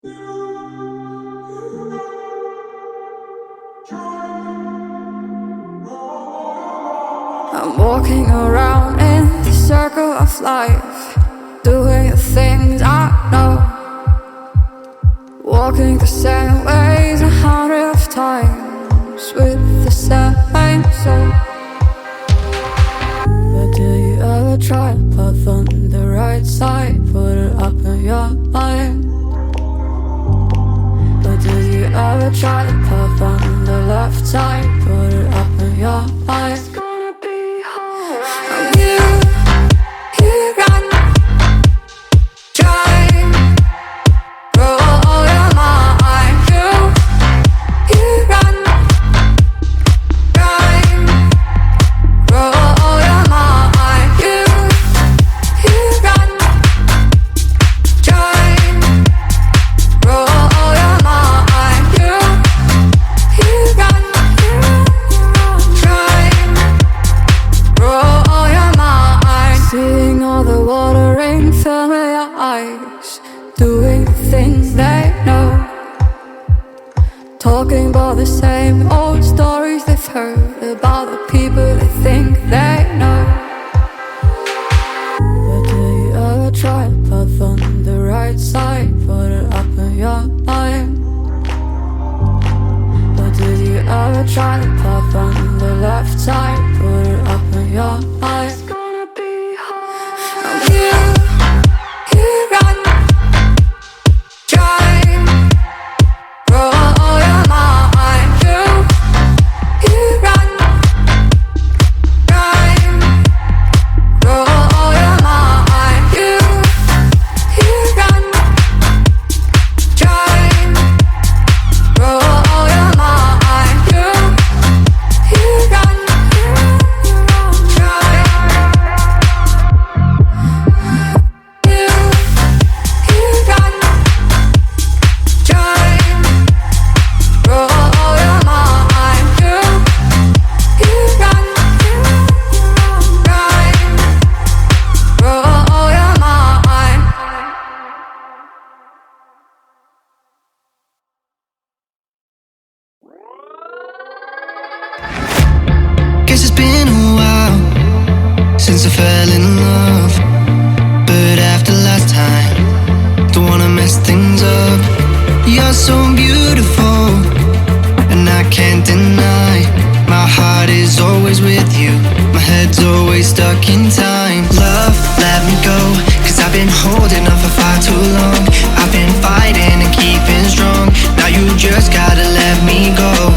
I'm walking around in the circle of life, doing the things I know, walking the same ways 100 times with the same soul. But do you ever try to path on the right side, put it up in your mind? But do you ever try to path on the left side, put it up in your mind? Doing the things they know, talking about the same old stories they've heard about the people they think they know. But do you ever try to path on the right side, put it up in your mind? But do you ever try to path on the left side, put it up in your mind? It's gonna be hard. I'm here. Guess it's been a while since I fell in love, but after last time, don't wanna mess things up. You're so beautiful, and I can't deny, my heart is always with you, my head's always stuck in time. Love, let me go, cause I've been holding on for far too long. I've been fighting and keeping strong, now you just gotta let me go.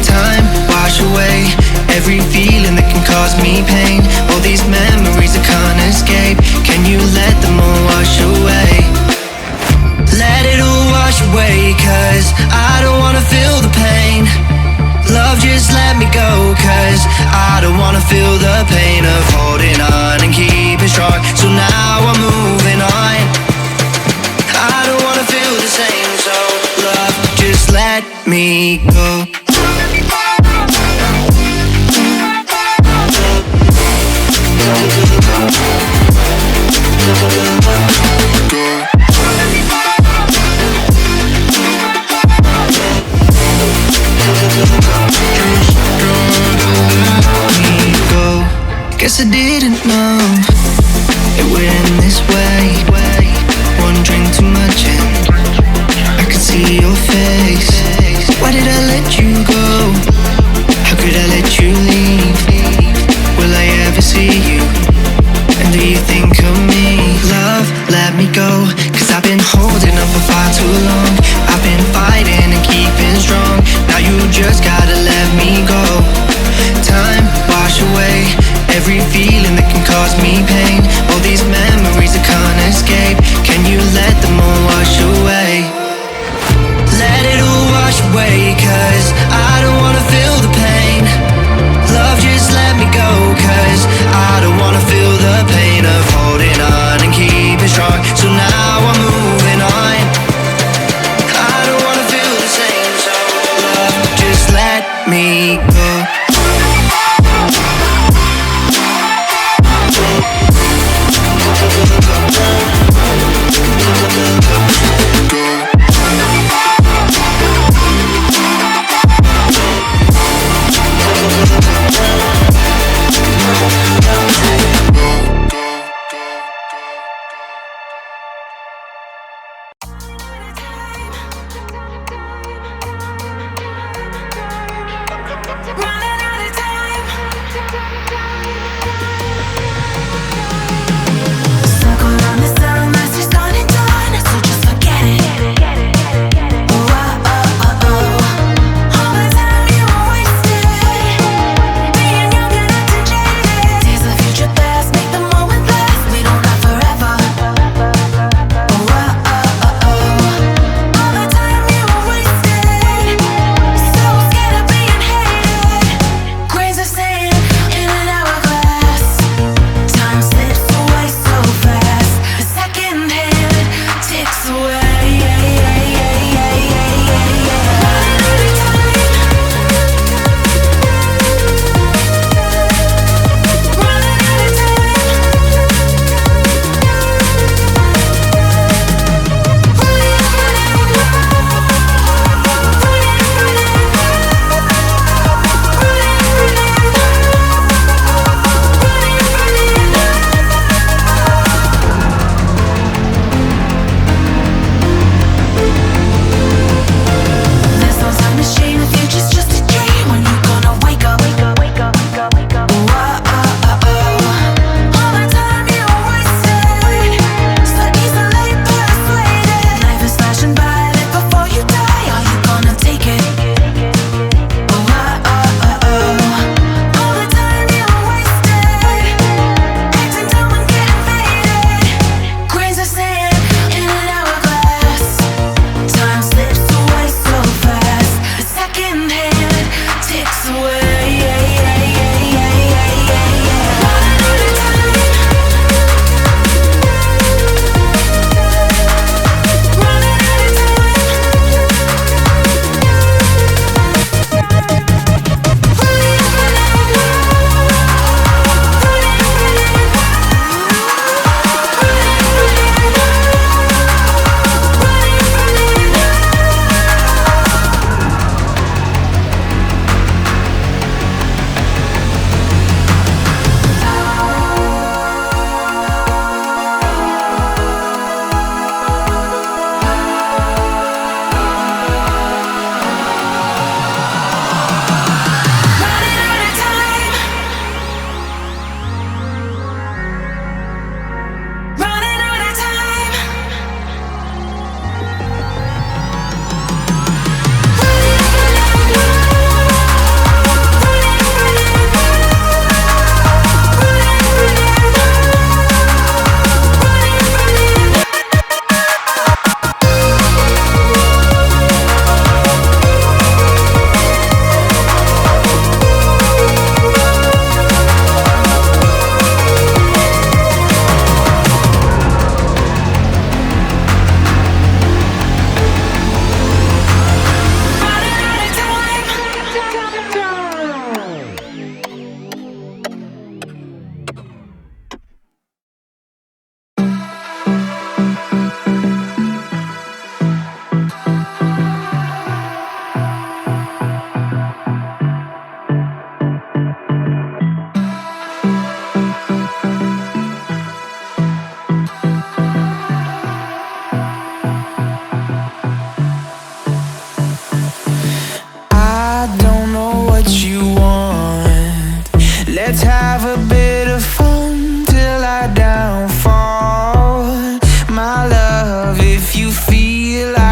Time, wash away every feeling that can cause me pain. All these memories I can't escape, can you let them all wash away? Let it all wash away, cause I don't wanna feel the pain. Love, just let me go, cause I don't wanna feel the pain of holding on and keeping strong. So now I'm moving on, I don't wanna feel the same. So love, just let me go. Guess I didn't know it would end this way. One drink too much and I could see your face. Why did I let you go? How could I let you leave? Will I ever see you? And do you think of me? Love, let me go, cause I've been holding on for far too long. I've been fighting and keeping strong, now you just gotta let me go. Time, wash away every feeling that can cause me pain. All these memories I can't escape, can you let them all wash away? Let it all wash away, cause I don't wanna feel the pain. Love, just let me go, cause I don't wanna feel the pain of holding on and keeping strong. So now I'm moving on,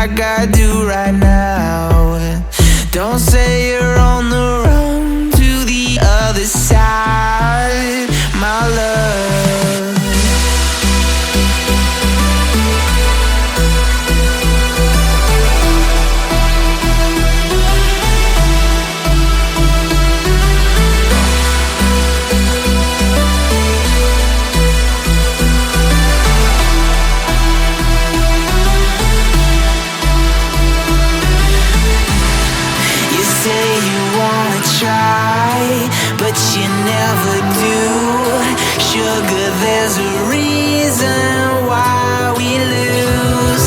like I do right now. Don't say you're on the run to the other side, my love. Try, but you never do. Sugar, there's a reason why we lose.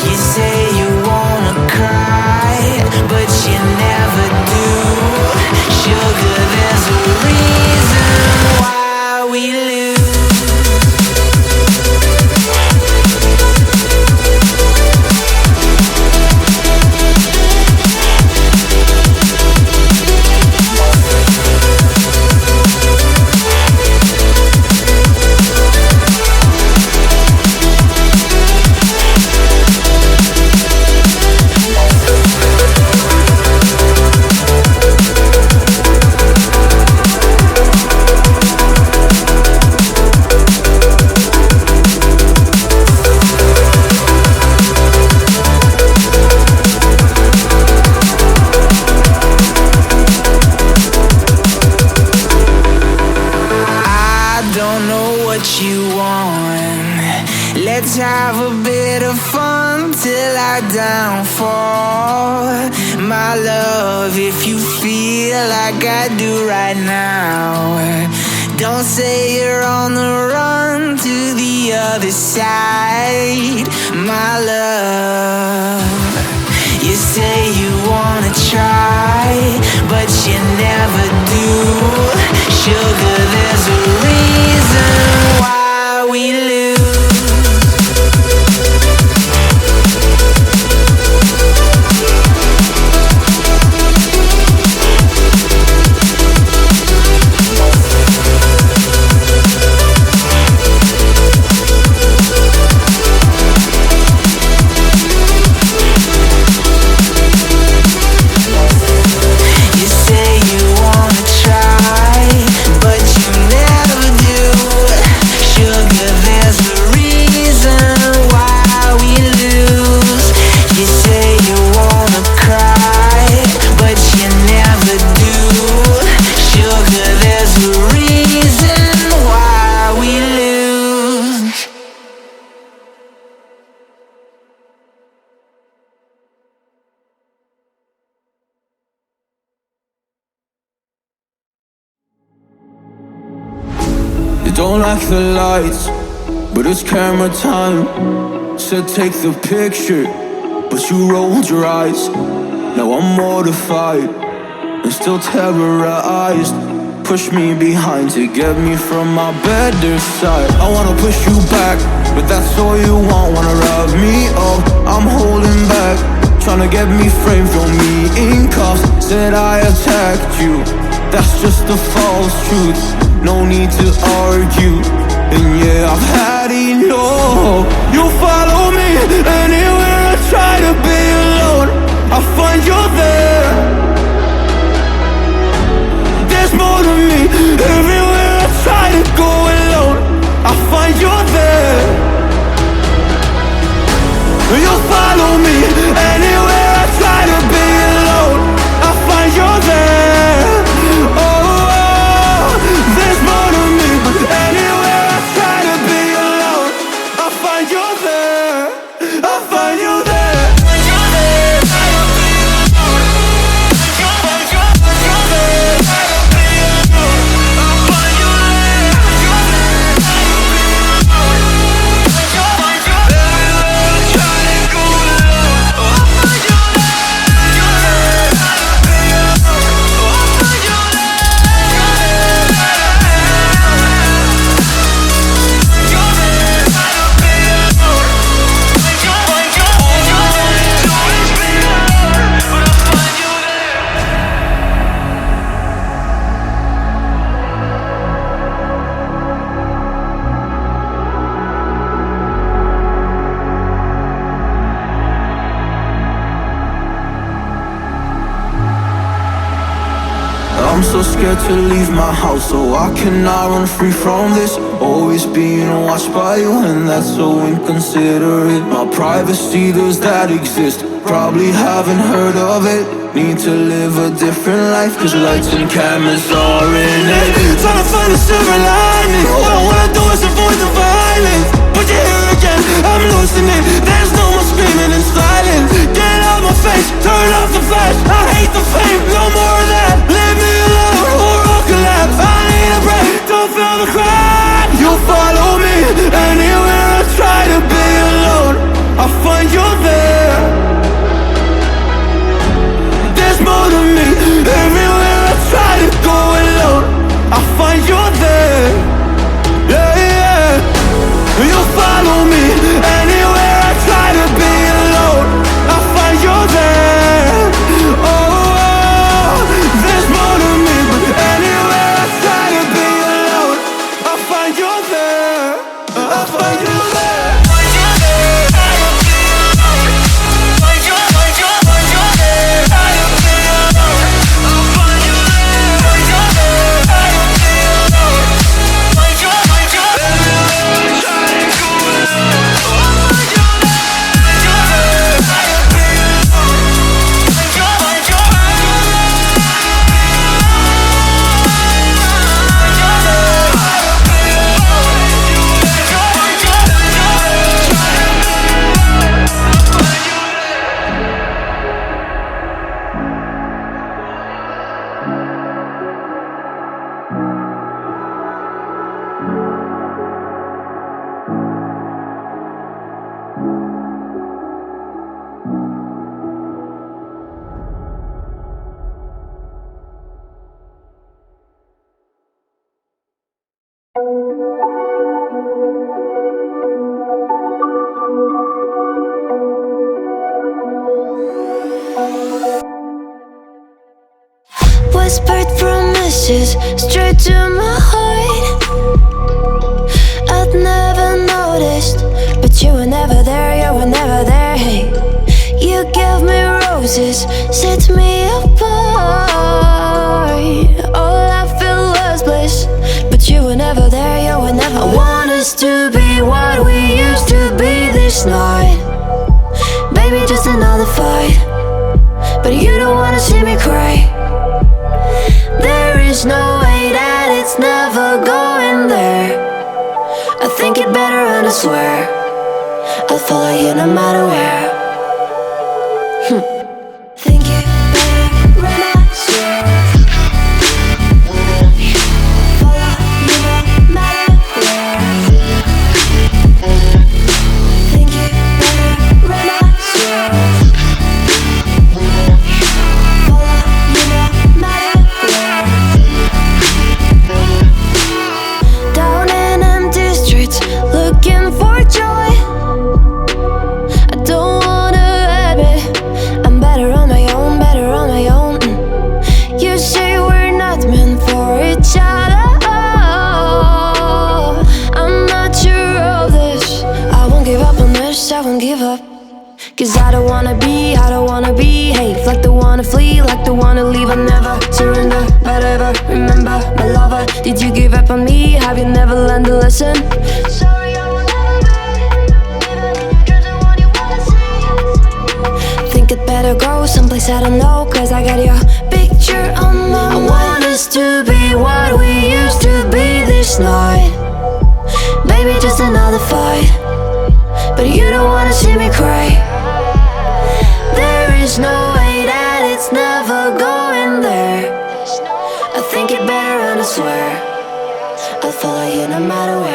You say you wanna cry, but you never do. Sugar, there's a reason why we lose. Let's have a bit of fun till I downfall, my love. If you feel like I do right now, don't say you're on the run to the other side, my love. You say you wanna try, but you never do. Sugar, there's a reason why we lose. Don't like the lights, but it's camera time. Said take the picture, but you rolled your eyes. Now I'm mortified and still terrorized. Push me behind to get me from my better side. I wanna push you back, but that's all you want. Wanna wrap me up, I'm holding back. Tryna get me framed, throw me in cuffs. Said I attacked you, that's just a false truth. No need to argue, and yeah, I've had enough. You follow me anywhere I try to be alone, I find you there. There's more to me, everywhere I try to go alone, I find you there. You follow me anywhere I try to be alone, I find you there. There's more to me, but anywhere I try to be alone, I find you there. I find you there. I'm so scared to leave my house, so I cannot run free from this. Always being watched by you, and that's so inconsiderate. My privacy, does that exist? Probably haven't heard of it. Need to live a different life, cause lights and cameras are in it. Trying to find a silver lining. All I wanna do is avoid the violence. But you're here again, I'm losing it. There's no more screaming in silence. Get out my face, turn off the flash. I hate the fame, no more of that. Leave me alone or I'll collapse. I need a break, don't feel the crack. You follow me anywhere I try to be alone. I find you there. There's more to me. Everywhere I try to go alone, I find you there. Yeah, yeah. You follow me anywhere I try to be alone, I find you there. Oh, there's more to me, but anywhere I try to be alone, I find you there. I find you there. Whispered promises straight to my heart. I'd never noticed, but you were never there, you were never there. Hey, you gave me roses, set me apart. All I feel was bliss, but you were never there, you were never there. I want us to be what we used to be this night. Baby, just another fight, but you don't wanna see me cry. There is no way that it's never going there. I think it better and I swear I'll follow you no matter where. Think it better and I swear follow you no matter where. Think it better and I swear follow you no matter where. Down in empty streets, looking for joy. I don't wanna admit I'm better on my own, better on my own. You say we're not meant for each other. I'm not sure of this. I won't give up on this, I won't give up. Cause I don't wanna be, hey, like the one to flee, like the one to leave. I'll never surrender, but ever remember my lover. Did you give up on me? Have you never learned to listen? Sorry, I will never be, even in your dreams, the one you wanna see. Think it better go someplace I don't know, cause I got your picture on my mind. I want us to be what we used to be this night. Baby, just another fight, but you don't wanna see me cry. There is no way that it's never going there. I think it better and I swear I'll follow you no matter where.